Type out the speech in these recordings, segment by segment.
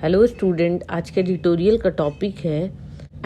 Hello student, आज के tutorial का टॉपिक है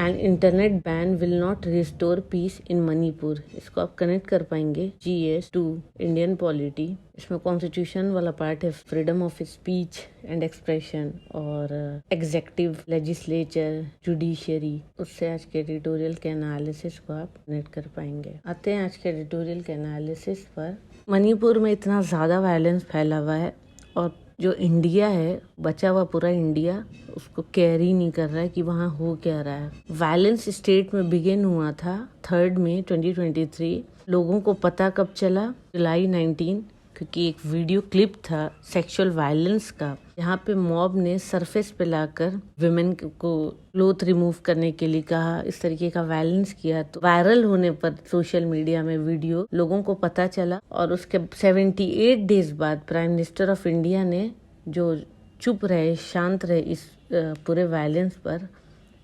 an internet ban will not restore peace in Manipur. इसको आप कनेक्ट कर पाएंगे GS टू इंडियन पॉलिटी। इसमें कॉन्स्टिट्यूशन वाला पार्ट है, freedom of speech and expression और एग्जेक्टिव, लेजिस्लेचर, जुडिशरी। उससे आज के ट्यूटोरियल के एनालिसिस को आप कनेक्ट कर पाएंगे। आते हैं आज के ट्यूटोरियल के एनालिसिस पर। मणिपुर में इतना ज़्यादा वायलेंस फैला हुआ है और जो इंडिया है, बचा हुआ पूरा इंडिया उसको केयर ही नहीं कर रहा है कि वहाँ हो क्या रहा है। वायलेंस स्टेट में बिगिन हुआ था 3 मई 2023। लोगों को पता कब चला? जुलाई 19, क्योंकि एक वीडियो क्लिप था सेक्सुअल वायलेंस का, यहाँ पे मॉब ने सरफेस पे लाकर विमेन को क्लोथ रिमूव करने के लिए कहा, इस तरीके का वायलेंस किया। तो वायरल होने पर सोशल मीडिया में वीडियो लोगों को पता चला और उसके 78 डेज बाद प्राइम मिनिस्टर ऑफ इंडिया ने, जो चुप रहे, शांत रहे इस पूरे वायलेंस पर,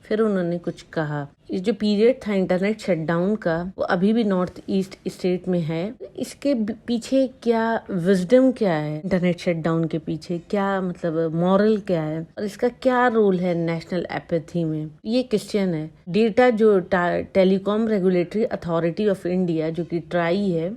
फिर उन्होंने कुछ कहा। ये जो पीरियड था इंटरनेट शटडाउन का, वो अभी भी नॉर्थ ईस्ट स्टेट में है। इसके पीछे क्या विजडम क्या है? इंटरनेट शटडाउन के पीछे क्या मतलब मॉरल क्या है और इसका क्या रोल है नेशनल एपैथी में? ये क्वेश्चन है। डेटा जो telecom regulatory authority of India, जो कि ट्राई है,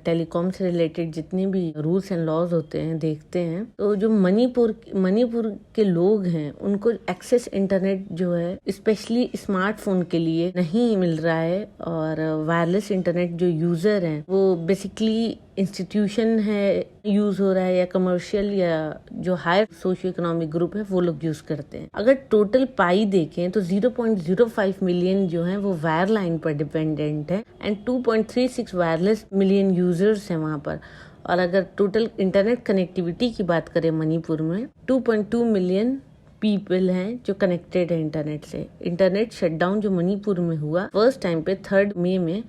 टेलीकॉम से रिलेटेड जितने भी रूल्स एंड लॉज होते हैं देखते हैं, तो जो मणिपुर के लोग हैं उनको एक्सेस इंटरनेट जो है स्पेशली स्मार्टफोन के लिए नहीं मिल रहा है और वायरलेस इंटरनेट जो यूजर हैं वो बेसिकली इंस्टीट्यूशन है यूज हो रहा है या कमर्शियल या जो हायर सोशियो इकोनॉमिक ग्रुप है वो लोग यूज करते हैं। अगर टोटल पाई देखें तो 0.05 मिलियन जो है वो वायर लाइन पर डिपेंडेंट है एंड 2.36 वायरलेस मिलियन यूजर्स हैं वहाँ पर। और अगर टोटल इंटरनेट कनेक्टिविटी की बात करें मणिपुर में 2.2 मिलियन पीपल हैं जो कनेक्टेड है इंटरनेट से। इंटरनेट शटडाउन जो मणिपुर में हुआ फर्स्ट टाइम पे 3 मई में,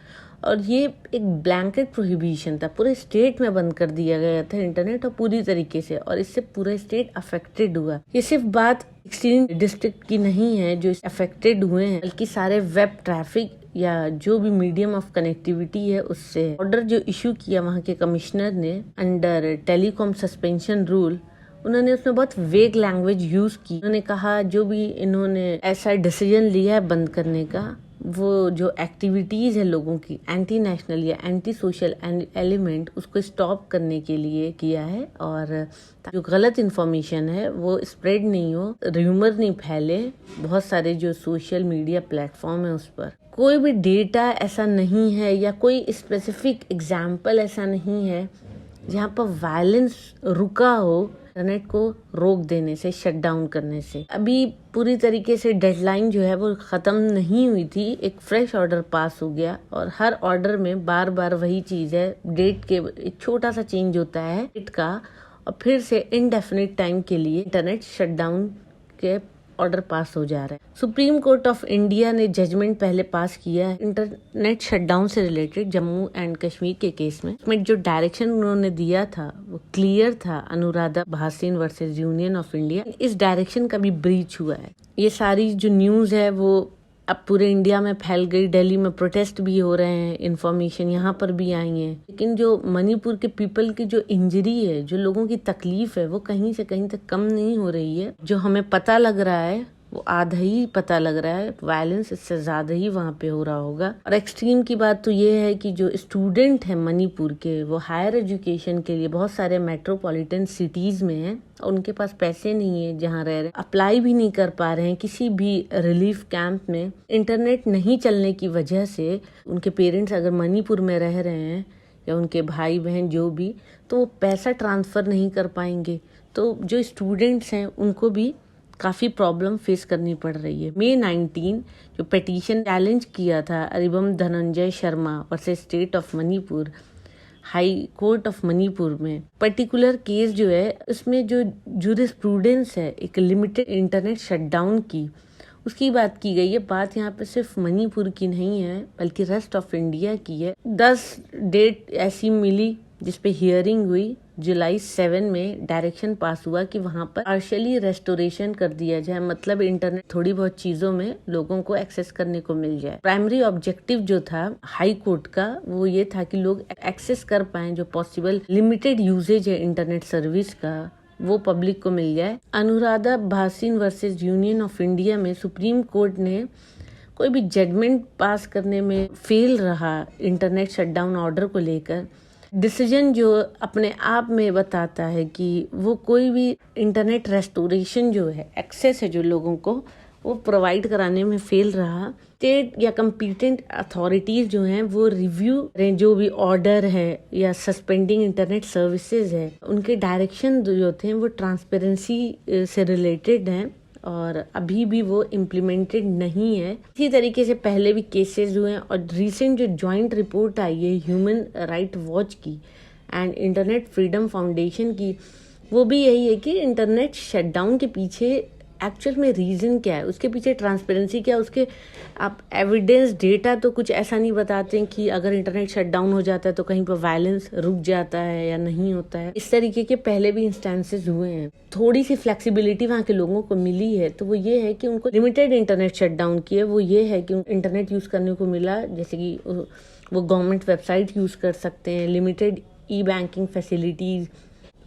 और ये एक ब्लैंकेट प्रोहिबिशन था, पूरे स्टेट में बंद कर दिया गया था इंटरनेट और पूरी तरीके से, और इससे पूरा स्टेट अफेक्टेड हुआ। ये सिर्फ बात 16 डिस्ट्रिक्ट की नहीं है जो अफेक्टेड हुए हैं, बल्कि सारे वेब ट्रैफिक या जो भी मीडियम ऑफ कनेक्टिविटी है उससे। ऑर्डर जो इशू किया वहाँ के कमिश्नर ने अंडर टेलीकॉम सस्पेंशन रूल, उन्होंने उसमें बहुत वेग लैंग्वेज यूज की। उन्होंने कहा जो भी इन्होंने ऐसा डिसीजन लिया है बंद करने का, वो जो एक्टिविटीज है लोगों की एंटी नेशनल या एंटी सोशल एलिमेंट, उसको स्टॉप करने के लिए किया है और जो गलत इन्फॉर्मेशन है वो स्प्रेड नहीं हो, र्यूमर नहीं फैले। बहुत सारे जो सोशल मीडिया प्लेटफॉर्म है उस पर कोई भी डेटा ऐसा नहीं है या कोई स्पेसिफिक एग्जाम्पल ऐसा नहीं है जहाँ पर वायलेंस रुका हो इंटरनेट को रोक देने से, शट डाउन करने से। अभी पूरी तरीके से डेडलाइन जो है वो खत्म नहीं हुई थी, एक फ्रेश ऑर्डर पास हो गया और हर ऑर्डर में बार बार वही चीज है, डेट के एक छोटा सा चेंज होता है डेट का, और फिर से इनडेफिनिट टाइम के लिए इंटरनेट शटडाउन के ऑर्डर पास हो जा रहा है। सुप्रीम कोर्ट ऑफ इंडिया ने जजमेंट पहले पास किया है इंटरनेट शटडाउन से रिलेटेड जम्मू एंड कश्मीर के केस में। उसमें जो डायरेक्शन उन्होंने दिया था वो क्लियर था, Anuradha Bhasin versus union of India. इस डायरेक्शन का भी ब्रीच हुआ है। ये सारी जो न्यूज है वो अब पूरे इंडिया में फैल गई, दिल्ली में प्रोटेस्ट भी हो रहे हैं, इन्फॉर्मेशन यहाँ पर भी आई है। लेकिन जो मणिपुर के पीपल की जो इंजरी है, जो लोगों की तकलीफ है, वो कहीं से कहीं तक कम नहीं हो रही है। जो हमें पता लग रहा है वो आधा ही पता लग रहा है, वायलेंस इससे ज्यादा ही वहाँ पे हो रहा होगा। और एक्सट्रीम की बात तो ये है कि जो स्टूडेंट है मणिपुर के, वो हायर एजुकेशन के लिए बहुत सारे मेट्रोपॉलिटन सिटीज में है, उनके पास पैसे नहीं है जहाँ रह रहे, अप्लाई भी नहीं कर पा रहे हैं किसी भी रिलीफ कैंप में। इंटरनेट नहीं चलने की वजह से उनके पेरेंट्स अगर मणिपुर में रह रहे हैं या उनके भाई बहन जो भी, तो वो पैसा ट्रांसफर नहीं कर पाएंगे। तो जो स्टूडेंट्स हैं उनको भी काफी प्रॉब्लम फेस करनी पड़ रही है। मई 19 जो पिटीशन चैलेंज किया था Aribam Dhananjay Sharma versus state of Manipur, high court of Manipur में पर्टिकुलर केस जो है उसमें जो जूरिस्प्रूडेंस है एक लिमिटेड इंटरनेट शटडाउन की, उसकी बात की गई है। बात यहाँ पे सिर्फ मणिपुर की नहीं है बल्कि रेस्ट ऑफ इंडिया की है। 10 डेट ऐसी मिली जिसपे हियरिंग हुई। जुलाई 7 में डायरेक्शन पास हुआ कि वहाँ पर पार्शियली रेस्टोरेशन कर दिया जाए, मतलब इंटरनेट थोड़ी बहुत चीजों में लोगों को एक्सेस करने को मिल जाए। प्राइमरी ऑब्जेक्टिव जो था हाई कोर्ट का वो ये था कि लोग एक्सेस कर पाए, जो पॉसिबल लिमिटेड यूजेज है इंटरनेट सर्विस का वो पब्लिक को मिल जाए। Anuradha Bhasin versus union of India में सुप्रीम कोर्ट ने कोई भी जजमेंट पास करने में फेल रहा इंटरनेट शटडाउन ऑर्डर को लेकर। डिसीजन जो अपने आप में बताता है कि वो कोई भी इंटरनेट रेस्टोरेशन जो है, एक्सेस है जो लोगों को, वो प्रोवाइड कराने में फेल रहा। स्टेट या कम्पिटेंट अथॉरिटीज जो हैं वो रिव्यू जो भी ऑर्डर है या सस्पेंडिंग इंटरनेट सर्विसेज है, उनके डायरेक्शन जो थे वो ट्रांसपेरेंसी से रिलेटेड हैं और अभी भी वो इम्प्लीमेंटेड नहीं है। इसी तरीके से पहले भी केसेस हुए हैं और रिसेंट जो ज्वाइंट रिपोर्ट आई है ह्यूमन राइट वॉच की एंड इंटरनेट फ्रीडम फाउंडेशन की, वो भी यही है कि इंटरनेट शटडाउन के पीछे एक्चुअल में रीज़न क्या है, उसके पीछे ट्रांसपेरेंसी क्या है, उसके आप एविडेंस डेटा तो कुछ ऐसा नहीं बताते हैं कि अगर इंटरनेट शटडाउन हो जाता है तो कहीं पर वायलेंस रुक जाता है या नहीं होता है। इस तरीके के पहले भी इंस्टेंसेस हुए हैं। थोड़ी सी फ्लेक्सिबिलिटी वहाँ के लोगों को मिली है तो वो ये है कि उनको लिमिटेड इंटरनेट शटडाउन की है, वो ये है कि इंटरनेट यूज़ करने को मिला, जैसे कि वो गवर्नमेंट वेबसाइट यूज़ कर सकते हैं, लिमिटेड ई बैंकिंग फैसिलिटीज़,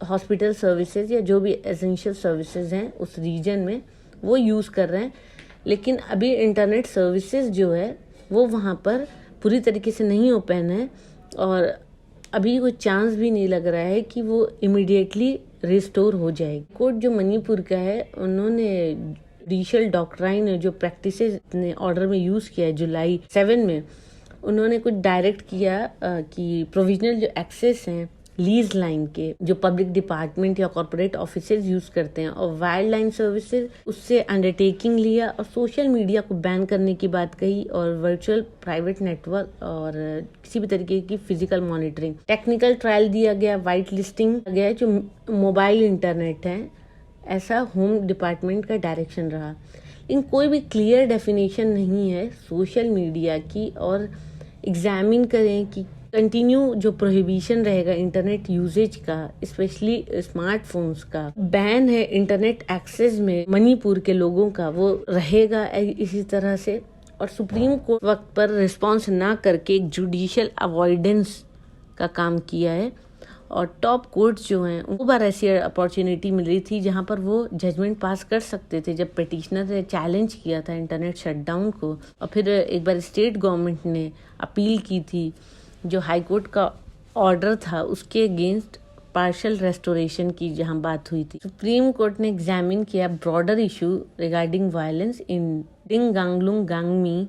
हॉस्पिटल सर्विसेज या जो भी एसेंशियल सर्विसेज हैं उस रीजन में वो यूज़ कर रहे हैं। लेकिन अभी इंटरनेट सर्विसेज जो है वो वहाँ पर पूरी तरीके से नहीं ओपन है और अभी कोई चांस भी नहीं लग रहा है कि वो इमीडिएटली रिस्टोर हो जाएगी। कोर्ट जो मणिपुर का है, उन्होंने जुडिशियल डॉक्ट्राइन जो प्रैक्टिसेस ने ऑर्डर में यूज़ किया है जुलाई 7 में, उन्होंने कुछ डायरेक्ट किया कि प्रोविजनल जो एक्सेस हैं लीज लाइन के जो पब्लिक डिपार्टमेंट या कॉर्पोरेट ऑफिसेज यूज करते हैं और वायर्ड लाइन सर्विसेज, उससे अंडरटेकिंग लिया और सोशल मीडिया को बैन करने की बात कही और वर्चुअल प्राइवेट नेटवर्क और किसी भी तरीके की फिजिकल मॉनिटरिंग, टेक्निकल ट्रायल दिया गया, वाइट लिस्टिंग गया जो मोबाइल इंटरनेट है, ऐसा होम डिपार्टमेंट का डायरेक्शन रहा। इन कोई भी क्लियर डेफिनेशन नहीं है सोशल मीडिया की और एग्जामिन करें कि कंटिन्यू जो प्रोहिबिशन रहेगा इंटरनेट यूजेज का, स्पेशली स्मार्टफोन्स का, बैन है इंटरनेट एक्सेस में मणिपुर के लोगों का, वो रहेगा इसी तरह से। और सुप्रीम कोर्ट वक्त पर रिस्पॉन्स ना करके एक जुडिशियल अवॉइडेंस का काम किया है और टॉप कोर्ट्स जो हैं उनको बार ऐसी अपॉर्चुनिटी मिल रही थी जहां पर वो जजमेंट पास कर सकते थे जब पिटिशनर ने चैलेंज किया था इंटरनेट शटडाउन को। और फिर एक बार स्टेट गवर्नमेंट ने अपील की थी जो हाई कोर्ट का ऑर्डर था उसके अगेंस्ट पार्शियल रेस्टोरेशन की जहां बात हुई थी। सुप्रीम कोर्ट ने एग्जामिन किया broader issue regarding violence in Dingangglung Gangmei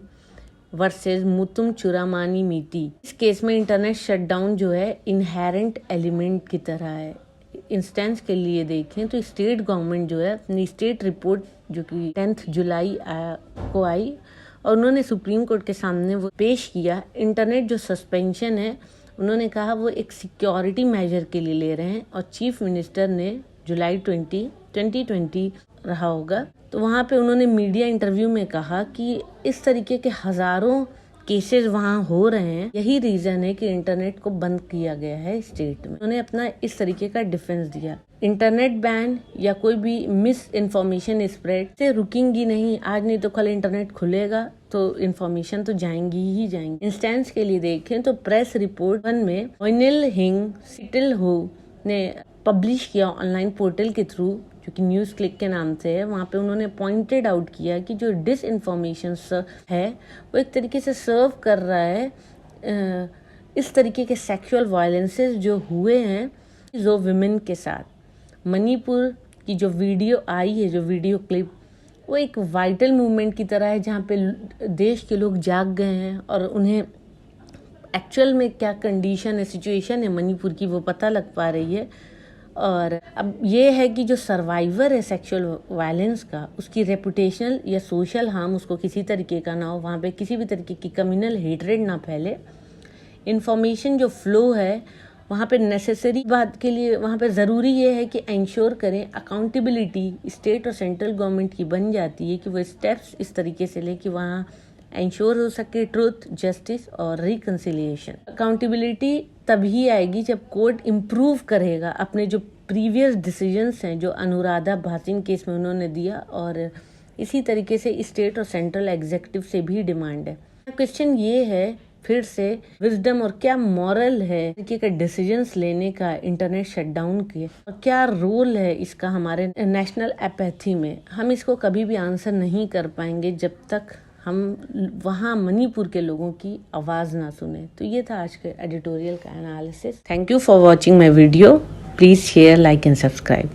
versus Mutum Churamani Meitei. इस केस में इंटरनेट शटडाउन जो है इनहेरेंट एलिमेंट की तरह है। इंस्टेंस के लिए देखें तो स्टेट गवर्नमेंट जो है अपनी स्टेट रिपोर्ट जो कि 10 जुलाई को आई और उन्होंने सुप्रीम कोर्ट के सामने वो पेश किया। इंटरनेट जो सस्पेंशन है उन्होंने कहा वो एक सिक्योरिटी मेजर के लिए ले रहे हैं और चीफ मिनिस्टर ने जुलाई 2020 रहा होगा तो वहाँ पे उन्होंने मीडिया इंटरव्यू में कहा कि इस तरीके के हजारों केसेस वहाँ हो रहे हैं, यही रीजन है कि इंटरनेट को बंद किया गया है स्टेट में। उन्होंने अपना इस तरीके का डिफेंस दिया। इंटरनेट बैन या कोई भी मिस इन्फॉर्मेशन स्प्रेड से रुकेंगी नहीं, आज नहीं तो कल इंटरनेट खुलेगा तो इन्फॉर्मेशन तो जाएंगी ही जाएंगी। इंस्टेंस के लिए देखें तो प्रेस रिपोर्ट 1 में ओनिल हिंग सिटिल हो ने पब्लिश किया ऑनलाइन पोर्टल के थ्रू जो कि न्यूज़ क्लिक के नाम से है। वहाँ पे उन्होंने पॉइंटेड आउट किया कि जो डिस इन्फॉर्मेशन है वो एक तरीके से सर्व कर रहा है इस तरीके के सेक्सुअल वायलेंसेस जो हुए हैं जो विमेन के साथ। मणिपुर की जो वीडियो आई है, जो वीडियो क्लिप, वो एक वाइटल मूवमेंट की तरह है जहाँ पे देश के लोग जाग गए हैं और उन्हें एक्चुअल में क्या कंडीशन है, सिचुएशन है मणिपुर की, वो पता लग पा रही है। और अब ये है कि जो सर्वाइवर है सेक्सुअल वायलेंस का, उसकी रेपुटेशनल या सोशल हार्म उसको किसी तरीके का ना हो, वहाँ पे किसी भी तरीके की कम्युनल हेट्रेड ना फैले। इन्फॉर्मेशन जो फ्लो है वहाँ पे नेसेसरी बात के लिए वहाँ पे ज़रूरी ये है कि इंश्योर करें अकाउंटेबिलिटी स्टेट और सेंट्रल गवर्नमेंट की बन जाती है कि वो स्टेप्स इस तरीके से ले कि वहाँ इंश्योर हो सके ट्रुथ, जस्टिस और रिकंसिलिएशन। अकाउंटेबिलिटी तभी आएगी जब कोर्ट इम्प्रूव करेगा अपने जो प्रीवियस डिसीजंस हैं जो अनुराधा भासीन केस में उन्होंने दिया, और इसी तरीके से स्टेट और सेंट्रल एग्जीक्यूटिव से भी डिमांड है। क्वेश्चन ये है फिर से विजडम और क्या मॉरल है कि डिसीजंस लेने का इंटरनेट शटडाउन के, और क्या रोल है इसका हमारे नेशनल एपैथी में। हम इसको कभी भी आंसर नहीं कर पाएंगे जब तक हम वहाँ मणिपुर के लोगों की आवाज ना सुने। तो ये था आज के एडिटोरियल का analysis. Thank you for watching my video. Please share, like and subscribe.